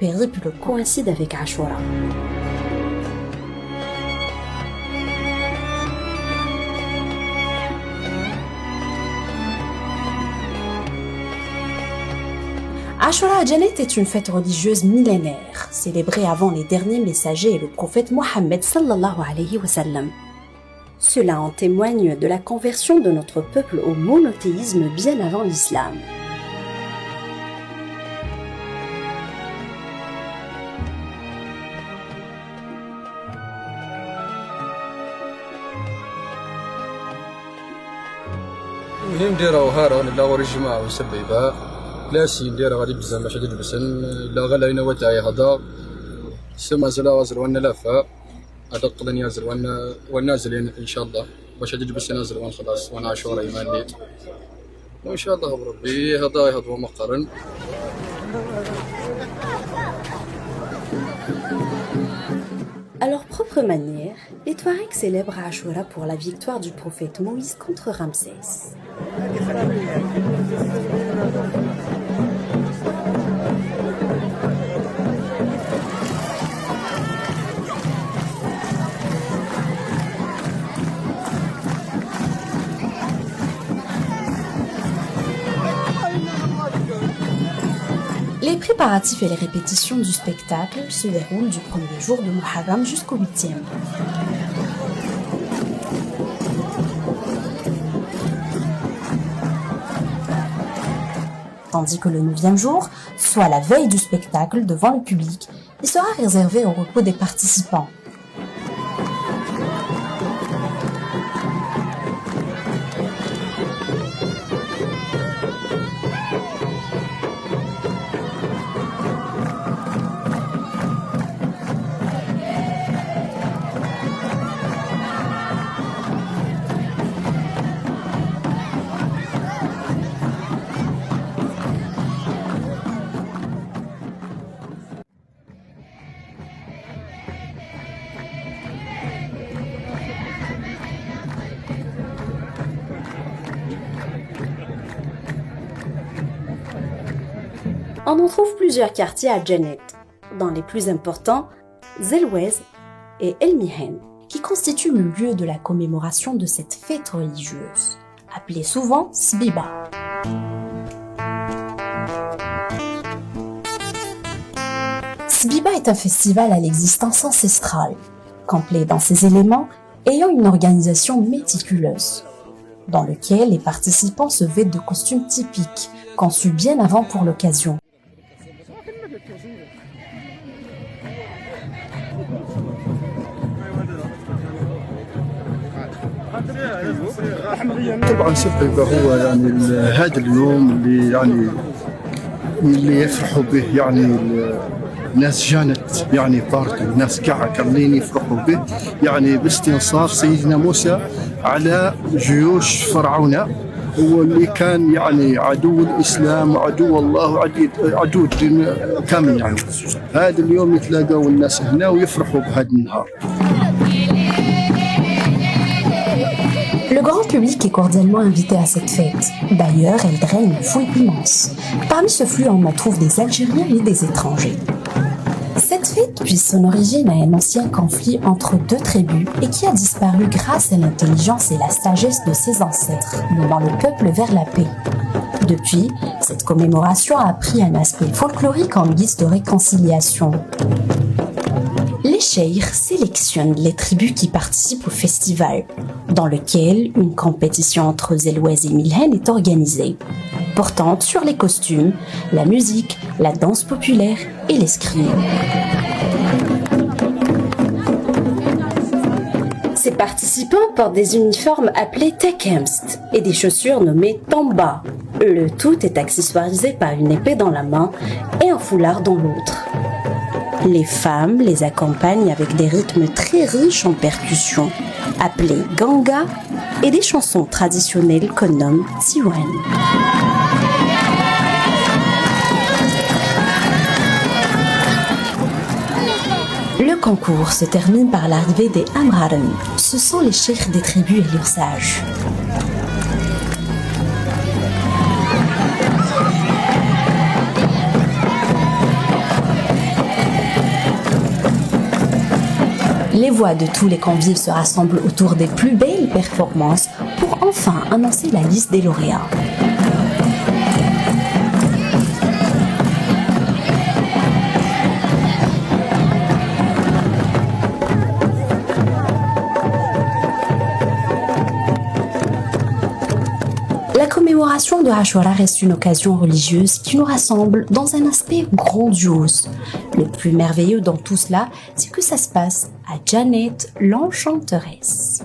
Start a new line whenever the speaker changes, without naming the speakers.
périple coïncide avec Ashura. Ashura à Janet est une fête religieuse millénaire, célébrée avant les derniers messagers et le prophète Mohammed sallallahu alayhi wa sallam. Cela en témoigne de la conversion de notre peuple au monothéisme bien avant l'islam.
المهم ديرها هارون لا وري الجماعه وسبيبها لا سين ديرها غادي بزاف باش غادي تبسن لا غلا وتاعي هذا سما زلا وزر وانا لافا هذا قلن يازر والنازلين ان شاء الله باش غادي تبسن نازل وان خلاص وانا عاشور ايمان ليت وان شاء الله بربي هذا هو مقرن.
À leur propre manière, les Touaregs célèbrent Ashura pour la victoire du prophète Moïse contre Ramsès. Les préparatifs et les répétitions du spectacle se déroulent du premier jour de Muharram jusqu'au 8e. Tandis que le 9e jour, soit la veille du spectacle devant le public, il sera réservé au repos des participants. On en trouve plusieurs quartiers à Janet, dans les plus importants, Zelwez et El Mihen, qui constituent le lieu de la commémoration de cette fête religieuse, appelée souvent Sbiba. Sbiba est un festival à l'existence ancestrale, complet dans ses éléments, ayant une organisation méticuleuse, dans lequel les participants se vêtent de costumes typiques, conçus bien avant pour l'occasion.
طبعا سبب هو يعني هذا اليوم اللي يفرحوا به يعني الناس جانت يعني بارتي الناس كاملين يفرحوا به يعني باستنصار سيدنا موسى على جيوش فرعون هو اللي كان يعني عدو الإسلام وعدو الله وعدو الدين كامل يعني هذا اليوم يتلاقوا الناس هنا ويفرحوا بهذا النهار.
Le grand public est cordialement invité à cette fête. D'ailleurs, elle draine une foule immense. Parmi ce flux, on en trouve des Algériens et des étrangers. Cette fête puise son origine à un ancien conflit entre deux tribus et qui a disparu grâce à l'intelligence et la sagesse de ses ancêtres, menant le peuple vers la paix. Depuis, cette commémoration a pris un aspect folklorique en guise de réconciliation. Les cheikhs sélectionnent les tribus qui participent au festival, dans lequel une compétition entre Zelwez et Milhen est organisée, portant sur les costumes, la musique, la danse populaire et l'escrime. Ces participants portent des uniformes appelés tekemst et des chaussures nommées tamba. Le tout est accessoirisé par une épée dans la main et un foulard dans l'autre. Les femmes les accompagnent avec des rythmes très riches en percussions, appelés ganga, et des chansons traditionnelles qu'on nomme tiwan. Le concours se termine par l'arrivée des Amraren. Ce sont les cheikhs des tribus et leurs sages. Les voix de tous les convives se rassemblent autour des plus belles performances pour enfin annoncer la liste des lauréats. La commémoration de Ashura reste une occasion religieuse qui nous rassemble dans un aspect grandiose. Le plus merveilleux dans tout cela, c'est que ça se passe à Janet l'Enchanteresse.